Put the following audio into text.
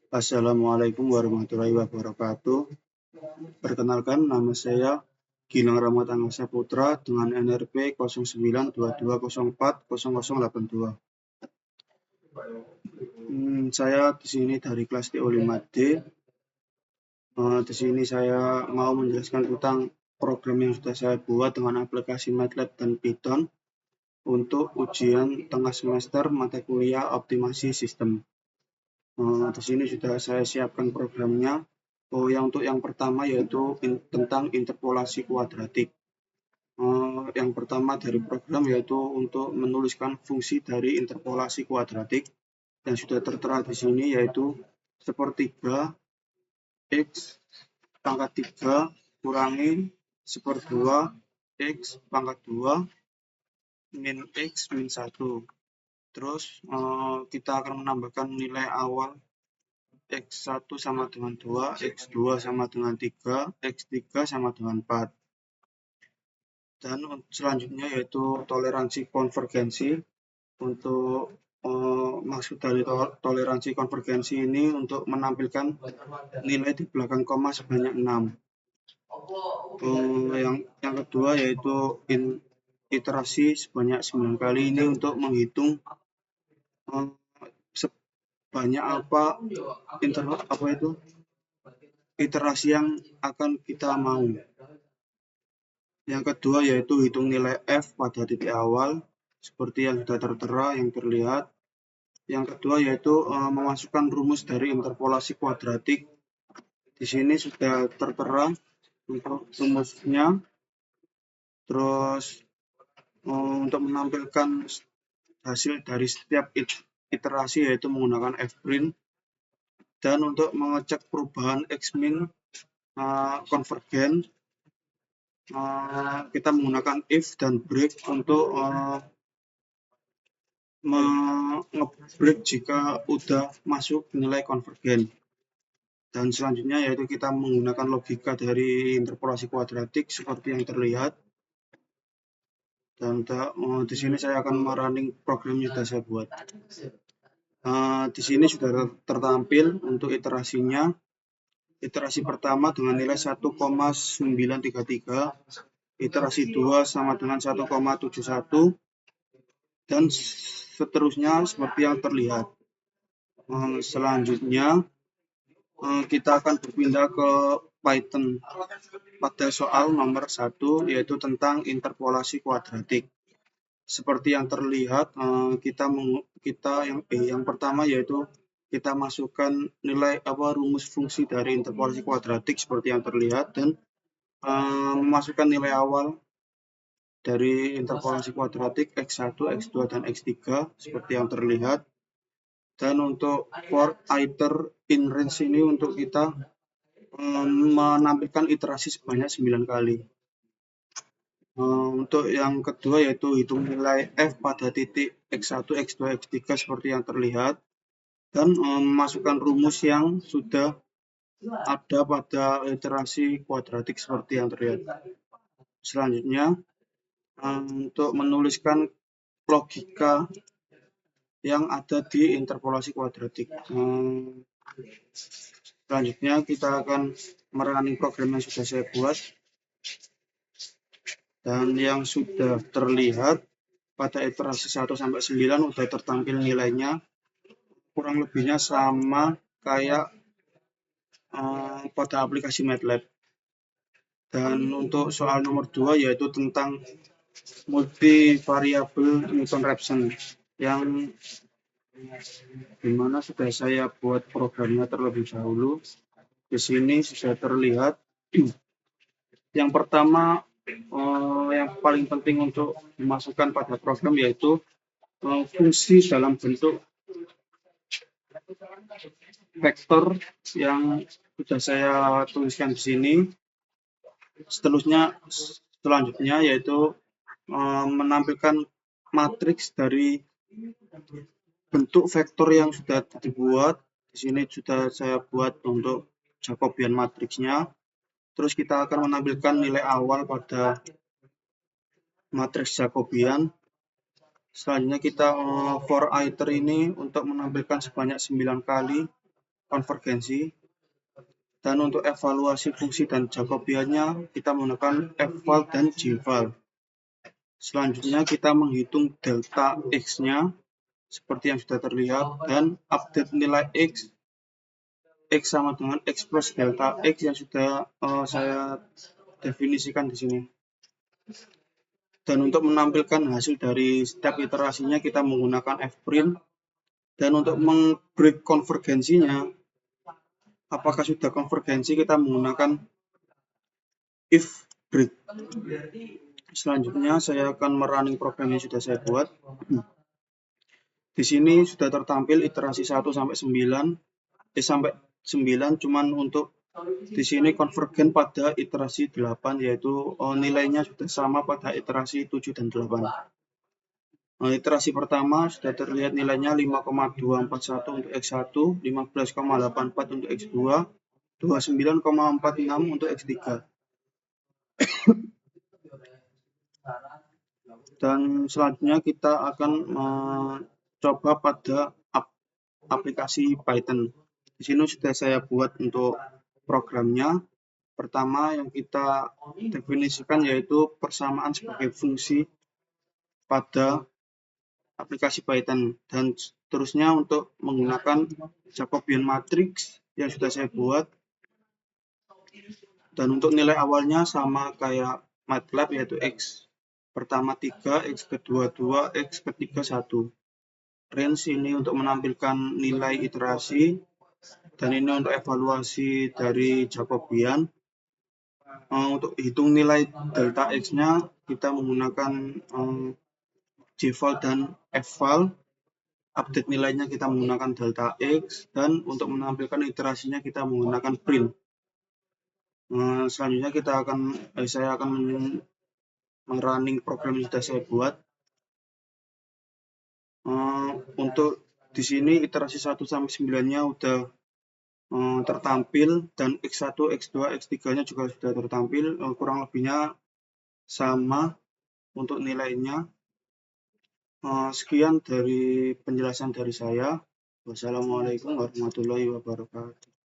Assalamualaikum warahmatullahi wabarakatuh. Perkenalkan, nama saya Gilang Ramadhan Saputra dengan NRP 0922040082. Saya di sini dari kelas TO5D. Di sini saya mau menjelaskan tentang program yang sudah saya buat dengan aplikasi MATLAB dan Python untuk ujian tengah semester mata kuliah optimasi sistem. Di sini sudah saya siapkan programnya. Untuk yang pertama yaitu tentang interpolasi kuadratik. Yang pertama dari program yaitu untuk menuliskan fungsi dari interpolasi kuadratik yang sudah tertera di sini, yaitu sepertiga x pangkat 3 kurangi seperdua x pangkat 2 min x min 1. Terus kita akan menambahkan nilai awal X1 sama dengan 2, X2 sama dengan 3, X3 sama dengan 4. Dan selanjutnya yaitu toleransi konvergensi. Untuk maksud dari toleransi konvergensi ini untuk menampilkan nilai di belakang koma sebanyak 6. Yang kedua yaitu iterasi sebanyak 9 kali, ini untuk menghitung sebanyak apa iterasi yang akan kita mau. Yang kedua yaitu hitung nilai f pada titik awal seperti yang sudah tertera yang terlihat. Yang kedua yaitu memasukkan rumus dari interpolasi kuadratik. Di sini sudah tertera untuk rumusnya. Terus untuk menampilkan hasil dari setiap iterasi yaitu menggunakan fprint. Dan untuk mengecek perubahan x-min konvergen, kita menggunakan if dan break untuk nge-break jika udah masuk nilai konvergen. Dan selanjutnya yaitu kita menggunakan logika dari interpolasi kuadratik seperti yang terlihat. Dan di sini saya akan merunning program yang sudah saya buat. Di sini sudah tertampil untuk iterasinya. Iterasi pertama dengan nilai 1,933, iterasi 2 sama dengan 1,71, dan seterusnya seperti yang terlihat. Selanjutnya kita akan berpindah ke Python pada soal nomor 1 yaitu tentang interpolasi kuadratik. Seperti yang terlihat, yang pertama yaitu kita masukkan nilai rumus fungsi dari interpolasi kuadratik seperti yang terlihat, dan memasukkan nilai awal dari interpolasi kuadratik x1, x2, dan x3 seperti yang terlihat. Dan untuk for iter in range ini untuk kita menampilkan iterasi sebanyak 9 kali. Untuk yang kedua yaitu hitung nilai f pada titik x1, x2, x3 seperti yang terlihat, dan memasukkan rumus yang sudah ada pada iterasi kuadratik seperti yang terlihat. Selanjutnya untuk menuliskan logika yang ada di interpolasi kuadratik. Selanjutnya kita akan merunning program yang sudah saya buat. Dan yang sudah terlihat pada iterasi 1 sampai 9 sudah tertampil nilainya. Kurang lebihnya sama kayak pada aplikasi MATLAB. Dan untuk soal nomor 2 yaitu tentang multivariable Newton-Raphson, yang dimana sudah saya buat programnya terlebih dahulu. Di sini sudah terlihat. Yang pertama yang paling penting untuk dimasukkan pada program yaitu fungsi dalam bentuk vektor yang sudah saya tuliskan di sini. Selanjutnya yaitu menampilkan matriks dari bentuk vektor yang sudah dibuat. Di sini sudah saya buat untuk Jacobian matriksnya. Terus kita akan menampilkan nilai awal pada matriks Jacobian. Selanjutnya kita for iter ini untuk menampilkan sebanyak 9 kali konvergensi. Dan untuk evaluasi fungsi dan Jacobiannya, kita menggunakan fval dan gval. Selanjutnya kita menghitung delta X-nya, seperti yang sudah terlihat, dan update nilai X sama dengan X plus delta X yang sudah saya definisikan di sini. Dan untuk menampilkan hasil dari step iterasinya, kita menggunakan fprint. Dan untuk meng-break konvergensinya, apakah sudah konvergensi, kita menggunakan if break. Selanjutnya saya akan merunning program yang sudah saya buat. Di sini sudah tertampil iterasi 1 sampai 9, sampai 9, cuman untuk di sini konvergen pada iterasi 8, yaitu nilainya sudah sama pada iterasi 7 dan 8. Iterasi pertama sudah terlihat nilainya 5,241 untuk X1, 15,84 untuk X2, 29,46 untuk X3. Dan selanjutnya kita akan mencoba pada aplikasi Python. Di sini sudah saya buat untuk programnya. Pertama yang kita definisikan yaitu persamaan sebagai fungsi pada aplikasi Python, dan seterusnya untuk menggunakan Jacobian matrix yang sudah saya buat. Dan untuk nilai awalnya sama kayak MATLAB, yaitu X pertama 3, X kedua 2, X ketiga 1. Range ini untuk menampilkan nilai iterasi, dan ini untuk evaluasi dari Jacobian. Untuk hitung nilai delta X-nya, kita menggunakan gval dan fval. Update nilainya kita menggunakan delta X, dan untuk menampilkan iterasinya kita menggunakan print. Selanjutnya saya akan merunning program yang sudah saya buat. Untuk di sini iterasi 1 sampai 9-nya sudah tertampil, dan X1, X2, X3-nya juga sudah tertampil. Kurang lebihnya sama untuk nilainya. Sekian dari penjelasan dari saya. Wassalamualaikum warahmatullahi wabarakatuh.